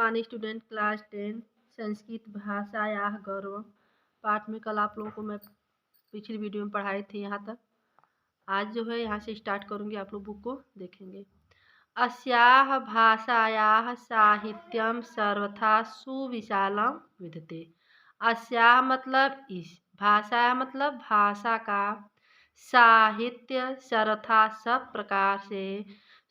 माननीय student class 10 Sanskrit भाषायाः गौरव पाठ में कल आप लोगों को मैं पिछली वीडियो में पढ़ाई थी यहाँ तक। आज जो है यहाँ से स्टार्ट करूँगी, आप लोग बुक को देखेंगे। अस्याः भाषायाः साहित्यम सर्वथा सुविशालम विद्यते। अस्याः मतलब इस, भाषा मतलब भाषा का, साहित्य सर्वथा सब प्रकार से,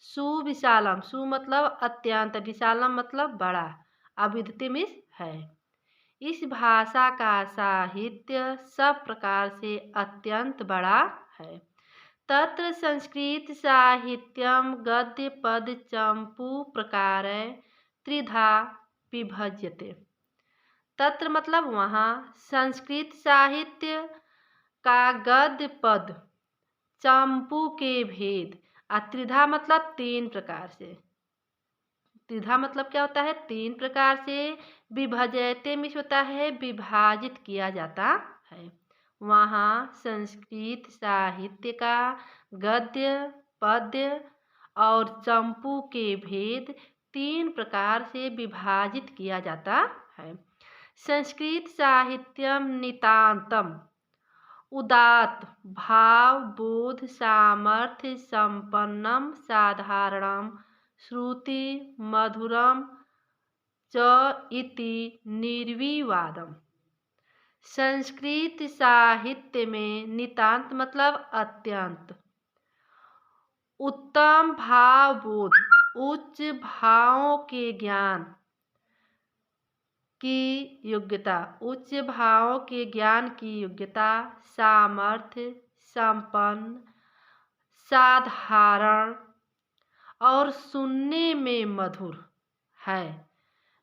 सुविशालम सु मतलब अत्यंत, विशालम मतलब बड़ा, अविद्यते मीन्स है। इस भाषा का साहित्य सब प्रकार से अत्यंत बड़ा है। तत्र संस्कृत साहित्यम गद्य पद चंपू प्रकार त्रिधा विभज्यते। तत्र मतलब वहाँ, संस्कृत साहित्य का गद्य पद चंपू के भेद, त्रिधा मतलब तीन प्रकार से। त्रिधा मतलब क्या होता है? तीन प्रकार से। विभजयते मीन्स होता है विभाजित किया जाता है। वहाँ संस्कृत साहित्य का गद्य पद्य और चंपू के भेद तीन प्रकार से विभाजित किया जाता है। संस्कृत साहित्यम नितांतम उदात्त भाव बोध सामर्थ्य संपन्नम साधारणम श्रुति मधुरम च इति निर्विवादम। संस्कृत साहित्य में नितांत मतलब अत्यंत, उत्तम भाव बोध उच्च भावों के ज्ञान की योग्यता, उच्च भावों के ज्ञान की योग्यता, सामर्थ्य संपन्न, साधारण और सुनने में मधुर है।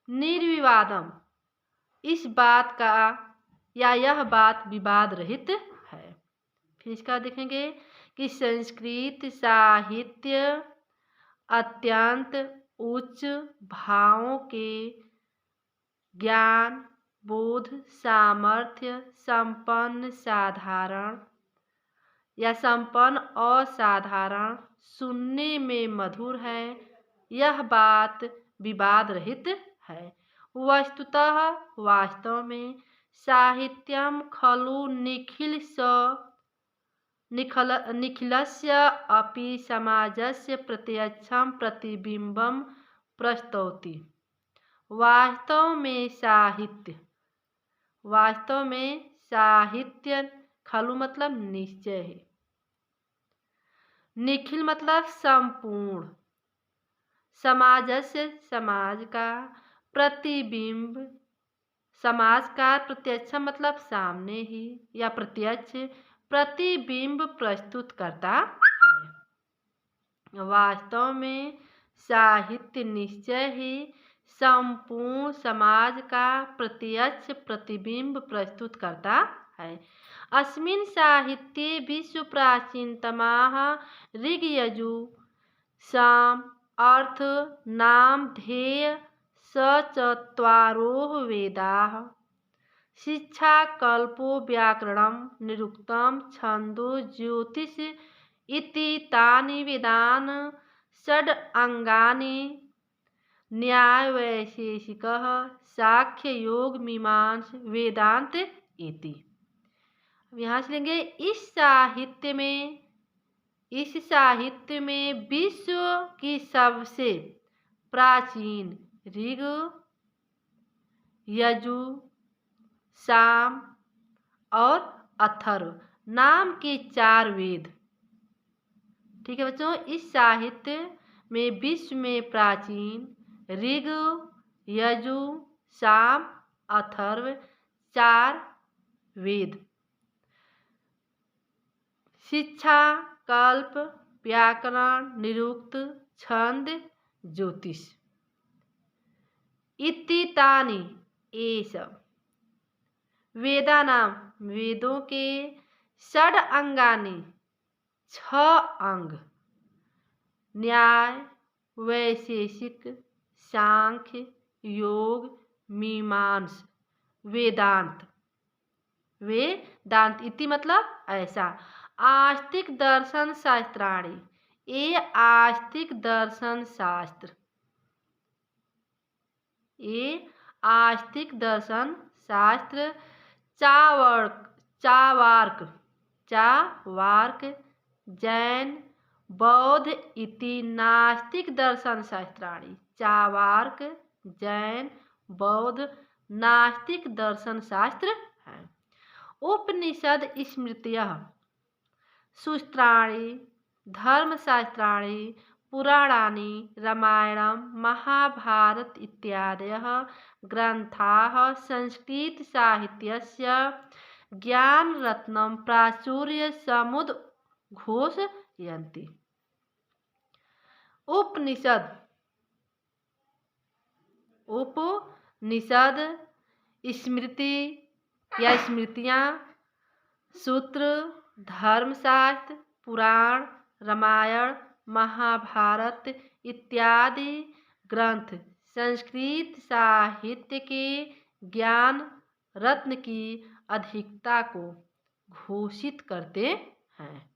निर्विवादम इस बात का या यह बात विवाद रहित है। फिर इसका देखेंगे कि संस्कृत साहित्य अत्यंत उच्च भावों के ज्ञान बोध सामर्थ्य संपन्न साधारण या संपन्न असाधारण सुनने में मधुर है, यह बात विवाद रहित है। वस्तुतः वास्तव में साहित्यम खलु निखिलस्य अपि समाजस्य प्रत्यक्षं प्रतिबिंबं प्रस्तौति। वास्तव में साहित्य खलु मतलब निश्चय है, निखिल मतलब संपूर्ण, समाजस्य समाज का, प्रतिबिंब समाज का, प्रत्यक्ष मतलब सामने ही या प्रत्यक्ष, प्रतिबिंब प्रस्तुत करता है। वास्तव में साहित्य निश्चय ही संपूर्ण समाज का प्रत्यक्ष प्रतिबिंब प्रस्तुत करता है। अस्मिन् साहित्ये विश्व प्राचीनतमाः ऋग्यजु साम अर्थ नाम ध्येय सचत्वारो वेदाः शिक्षा कल्पो व्याकरणं निरुक्तं छन्दो ज्योतिष इति तानि वेदानि षड् अंगानि न्याय वैशेषिकः साक्ष्य योग मीमांस वेदांत इति। यहाँ से लेंगे इस साहित्य में विश्व की सबसे प्राचीन ऋग यजु साम और अथर्व नाम के चार वेद, ठीक है बच्चों। इस साहित्य में विश्व में प्राचीन ऋग यजु साम अथर्व चार वेद, शिक्षा कल्प व्याकरण निरुक्त छंद ज्योतिष इति तानि ये सब वेदा नाम वेदों के षड अंगानि छह अंग, न्याय वैशेषिक सांख्य योग मीमांस वेदांत इति मतलब ऐसा। आस्तिक दर्शन शास्त्राणि ये आस्तिक दर्शन शास्त्र ए आस्तिक दर्शन शास्त्र चावार्क जैन बौद्ध इति नास्तिक दर्शन शास्त्राणि। चावार्क जैन बौद्ध नास्तिक दर्शन शास्त्र हैं। उपनिषद स्मृतयः सूत्राणि धर्मशास्त्राणि पुराणानि रामायणं महाभारत इत्यादयः ग्रन्थाः संस्कृतसाहित्यस्य ज्ञानरत्नं प्राचुर्यसमुद्घोषयन्ति। उपनिषद स्मृति या स्मृतियाँ, सूत्र, धर्मशास्त्र, पुराण, रामायण, महाभारत इत्यादि ग्रंथ संस्कृत साहित्य के ज्ञान रत्न की अधिकता को घोषित करते हैं।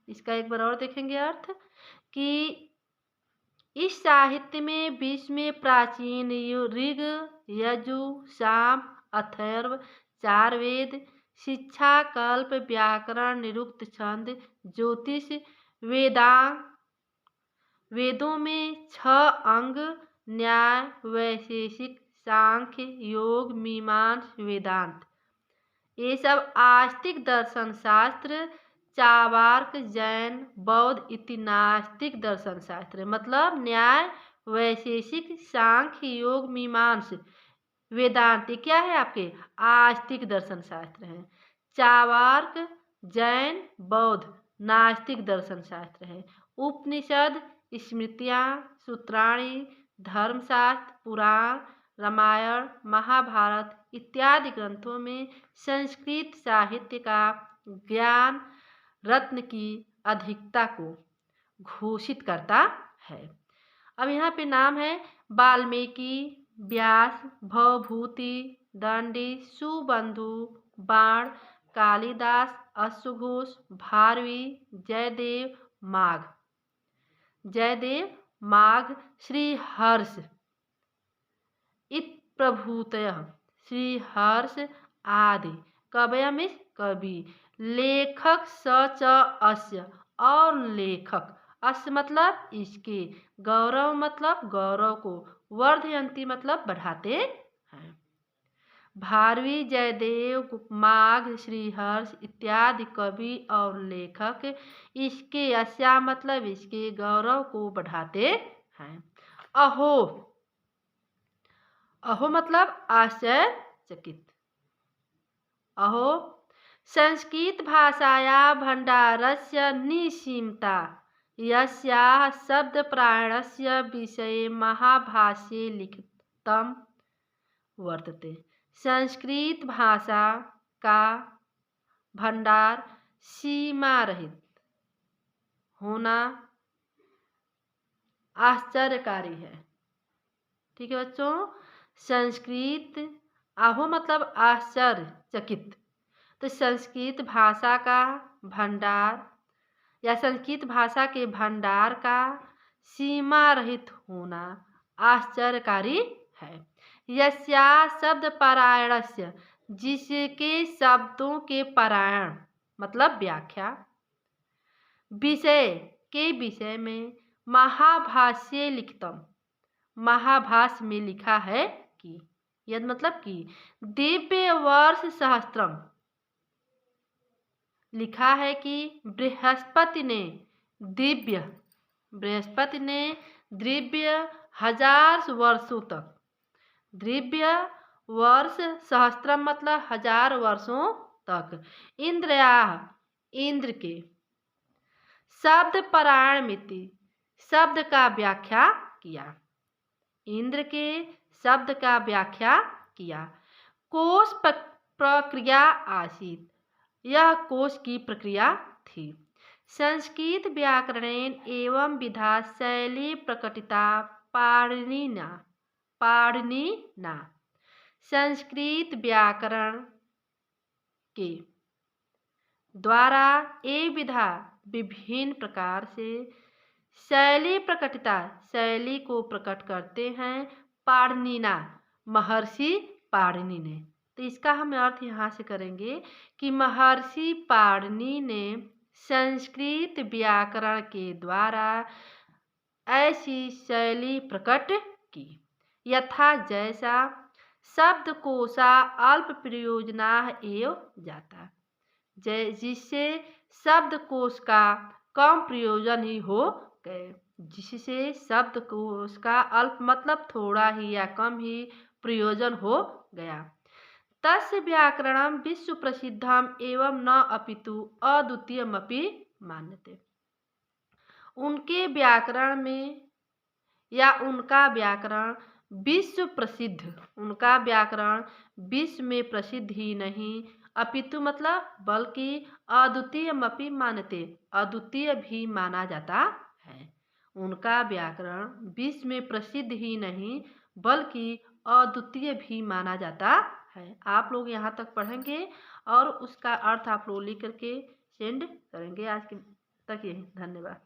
इसका एक बार और देखेंगे अर्थ कि इस साहित्य में विश्व में प्राचीन ऋग, यजु, साम, अथर्व, चार वेद, शिक्षा, कल्प, व्याकरण, निरुक्त, छंद, ज्योतिष, वेदांग, वेदों में 6 अंग, न्याय, वैशेषिक, सांख्य, योग, मीमांस, वेदांत, ये सब आस्तिक दर्शन शास्त्र चावार्क जैन बौद्ध इति नास्तिक दर्शन शास्त्र, मतलब न्याय, वैशेषिक, सांख्य, योग, मीमांस, वेदांत, ये क्या है आपके आस्तिक दर्शन शास्त्र हैं। चावार्क जैन बौद्ध नास्तिक दर्शन शास्त्र है। उपनिषद स्मृतियाँ, सूत्राणि, धर्मशास्त्र, पुराण, रामायण, महाभारत इत्यादि ग्रंथों में संस्कृत साहित्य का ज्ञान रत्न की अधिकता को घोषित करता है। अब यहाँ पे नाम है वाल्मीकि, व्यास, भवभूति, दंडी, सुबंधु, बाण, कालिदास, अश्वघोष, भारवी, जयदेव, माघ, श्रीहर्ष प्रभूतयः, श्रीहर्ष आदि। कवयः मीन्स कवि, लेखक स च अस्य, और लेखक, अस्य मतलब इसके, गौरव मतलब गौरव को, वर्धयन्ति मतलब बढ़ाते हैं। भारवी, जयदेव, माघ, श्रीहर्ष इत्यादि कवि और लेखक इसके, अस्या मतलब इसके गौरव को बढ़ाते हैं। अहो मतलब आश्चर्यचकित। अहो संस्कृत भाषायाः भण्डारस्य निसीमता यस्याः शब्दप्रायणस्य विषये महाभाष्ये लिखितं वर्तते। संस्कृत भाषा का भंडार सीमा रहित होना आश्चर्यकारी है। ठीक है बच्चों, संस्कृत, आहो मतलब आश्चर्यचकित, तो संस्कृत भाषा का भंडार या संस्कृत भाषा के भंडार का सीमा रहित होना आश्चर्यकारी है। यस्या शब्द पारायणस्य, जिसके शब्दों के पारायण मतलब व्याख्या, विषय के विषय में महाभाष्ये लिखितम, महाभाष्य में लिखा है कि, यद मतलब कि दिव्य वर्ष सहस्त्रम, लिखा है कि बृहस्पति ने दिव्य 1000 वर्षों तक, दिव्य वर्ष सहस्त्रम मतलब 1000 वर्षों तक, इंद्र के शब्द पारायण मिति, शब्द का व्याख्या किया, इंद्र के शब्द का व्याख्या किया। कोश प्रक्रिया आसीत, यह कोश की प्रक्रिया थी। संस्कृत व्याकरणेन एवं विधा शैली प्रकटिता पाणिनिना, संस्कृत व्याकरण के द्वारा ये विधा विभिन्न प्रकार से शैली प्रकटिता, शैली को प्रकट करते हैं, पाणिनिना, महर्षि पाणिनि ने। तो इसका हम अर्थ यहाँ से करेंगे कि महर्षि पाणिनि ने संस्कृत व्याकरण के द्वारा ऐसी शैली प्रकट की यथा जैसा शब्दकोशा अल्प प्रयोजना एवं जाता, जिससे शब्दकोश का कम प्रयोजन ही हो गए, जिससे शब्दकोश का अल्प मतलब थोड़ा ही या कम ही प्रयोजन हो गया। तस्य व्याकरणं विश्व प्रसिद्धम एवं न अपितु अद्वितीयमपि मान्यते। उनके व्याकरण में या उनका व्याकरण विश्व प्रसिद्ध, उनका व्याकरण विश्व में प्रसिद्ध ही नहीं अपितु मतलब बल्कि अद्वितीयमपि मानते, अद्वितीय भी माना जाता है। उनका व्याकरण विश्व में प्रसिद्ध ही नहीं बल्कि अद्वितीय भी माना जाता है। आप लोग यहाँ तक पढ़ेंगे और उसका अर्थ आप लोग लिख करके सेंड करेंगे। आज के तक यही, धन्यवाद।